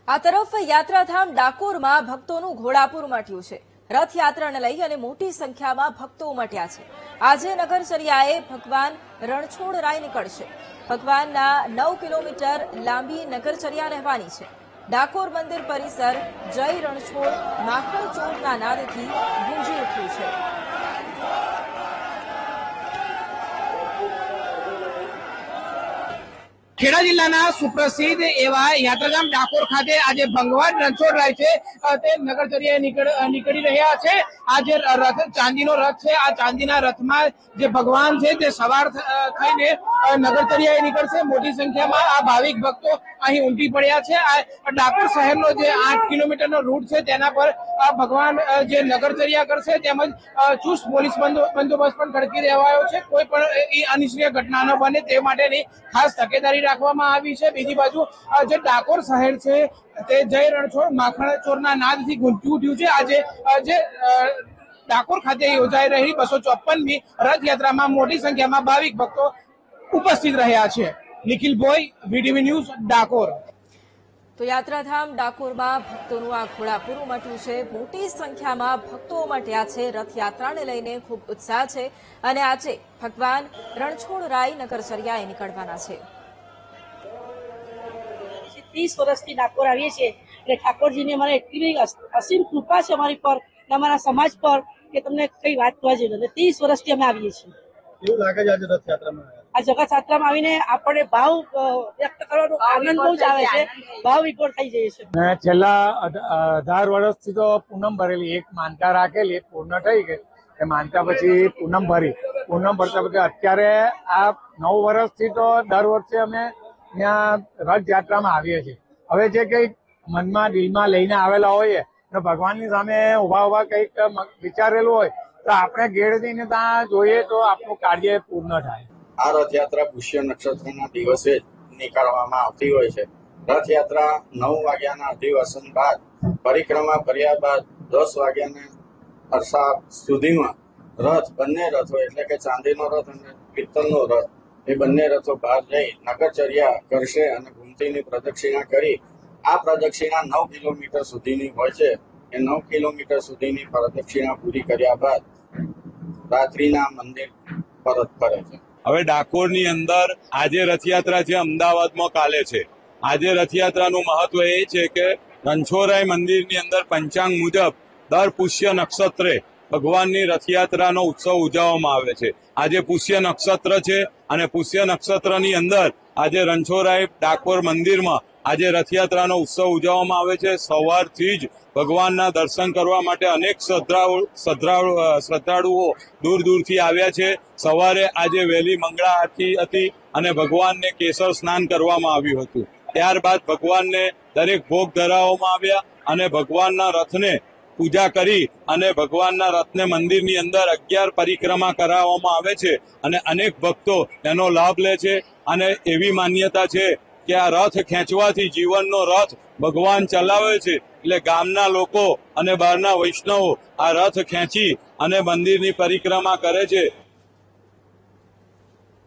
આ તરફ યાત્રાધામ ડાકોરમાં ભક્તોનું ઘોડાપુર ઉમટ્યું છે। રથયાત્રાને લઈ અને મોટી સંખ્યામાં ભક્તો ઉમટ્યા છે। આજે નગરચર્યાએ ભગવાન રણછોડરાય નીકળશે। ભગવાનના 9 કિલોમીટર લાંબી નગરચર્યા રહેવાની છે। ડાકોર મંદિર પરિસર જય રણછોડ માખણ ચોરના નાદથી ગુંજી ઉઠ્યું છે। ખેડા જિલ્લાના સુપ્રસિદ્ધ એવા યાત્રાધામ ડાકોર ખાતે આજે ભગવાન રણછોડરાય છે તે નગરચર્યાએ નીકળી રહ્યા છે। આ જે રથ ચાંદીનો રથ છે, આ ચાંદીના રથમાં જે ભગવાન છે તે સવાર થઈને નગરચર્યાએ નીકળશે। મોટી સંખ્યામાં આ ભાવિક ભક્તો અહીં ઉમટી પડ્યા છે। આ ડાકોર શહેરનો જે 8 કિલોમીટરનો રૂટ છે તેના પર ભગવાન જે નગરચર્યા કરશે, તેમજ ચુસ્ત પોલીસ બંદોબસ્ત પણ ખડકી દેવાયો છે। કોઈ પણ અનિચ્છનીય ઘટના ન બને તે માટેની ખાસ તકેદારી રાખવામાં આવી છે। બીજી બાજુ જે ડાકોર શહેર છે તે જય રણછોડ માખણ ચોરના નાદથી ગુંજી ઉઠ્યું છે। આજે જે ડાકોર ખાતે યોજાઈ રહી 254મી રથયાત્રામાં મોટી સંખ્યામાં ભાવિક ભક્તો ઉપસ્થિત રહ્યા છે। Nikhil Bhoi, VTV news, Dakor. તો યાત્રાધામ ડાકોરમાં ભક્તોનું આ ઘોડાપુર ઉમટ્યું છે। મોટી સંખ્યામાં ભક્તો ઉમટ્યા છે। રથયાત્રાને લઈને ખૂબ ઉત્સાહ છે અને આજે ભગવાન રણછોડરાય નગરચર્યાએ નીકળવાના છે। 30 વર્ષથી ડાકોર આવીએ છીએ એટલે ઠાકોરજીની અમારે એટલી અસીમ કૃપા છે અમારી પર, અમારા સમાજ પર કે તમને કઈ વાત કરવા જેવી નથી। 30 વર્ષથી અમે આવીએ છીએ। એવું લાગે છે આજે રથયાત્રામાં આ જગતયાત્રામાં આવીને આપણે ભાવ વ્યક્ત કરવાનો આનંદ બહુ જ આવે છે, ભાવ વિભોર થઈ જાય છે। મેં છેલ્લા 18 વર્ષથી તો પૂનમ ભરેલી, એક માનતા રાખેલી, પૂર્ણ થઈ ગઈ એ માનતા, પછી પૂનમ ભરી, પૂનમ ભરતા પછી અત્યારે આ 9 વર્ષથી તો દર વર્ષે અમે ત્યાં રથયાત્રામાં આવીએ છીએ। હવે જે કંઈક મનમાં દિલમાં લઈને આવેલા હોઈએ તો ભગવાનની સામે ઉભા કંઈક વિચારેલું હોય તો આપણે ઘેર જઈને ત્યાં જોઈએ તો આપણું કાર્ય પૂર્ણ થાય। આ રથયાત્રા પુષ્ય નક્ષત્રના દિવસે નીકળવામાં આવતી હોય છે। રથયાત્રા 9 વાગ્યાના અધિવાસન બાદ પરિક્રમા કર્યા બાદ 10 વાગ્યાના અરસા સુધીમાં બંને રથો એટલે કે ચાંદીનો રથ અને પિત્તળનો રથ એ બંને રથો બહાર જઈ નગરચર્યા કરશે અને ઘૂમતીની પ્રદક્ષિણા કરી આ પ્રદક્ષિણા 9 કિલોમીટર સુધીની હોય છે। એ 9 કિલોમીટર સુધીની પ્રદક્ષિણા પૂરી કર્યા બાદ રાત્રિના મંદિર પરત ફરે છે। હવે ડાકોરની અંદર આજે રથયાત્રા છે, અમદાવાદમાં કાલે છે। આજે રથયાત્રાનું મહત્વ એ છે કે રણછોડરાય મંદિરની અંદર પંચાંગ મુજબ દર પુષ્ય નક્ષત્રે ભગવાનની રથયાત્રાનો ઉત્સવ ઉજવવામાં આવે છે। આજે પુષ્ય નક્ષત્ર છે અને પુષ્ય નક્ષત્રની અંદર આજે રણછોડરાય ડાકોર મંદિરમાં આજે રથયાત્રાનો ઉત્સવ ઉજવવામાં આવે છે। સવારથી જ ભગવાનના દર્શન કરવા માટે અનેક શ્રદ્ધાળુઓ દૂર દૂરથી આવ્યા છે। સવારે આજે વહેલી મંગળા આરતી હતી અને ભગવાનને કેસર સ્નાન કરવામાં આવ્યું હતું। ત્યારબાદ ભગવાનને દરેક ભોગ ધરાવવામાં આવ્યા અને ભગવાનના રથને પૂજા કરી અને ભગવાનના રથને મંદિરની અંદર 11 પરિક્રમા કરાવવામાં આવે છે અને અનેક ભક્તો એનો લાભ લે છે। અને એવી માન્યતા છે કે આ રથ ખેંચવાથી જીવનનો રથ ભગવાન ચલાવે છે, એટલે ગામના લોકો અને બહારના વૈષ્ણવો આ રથ ખેંચી અને મંદિરની પરિક્રમા કરે છે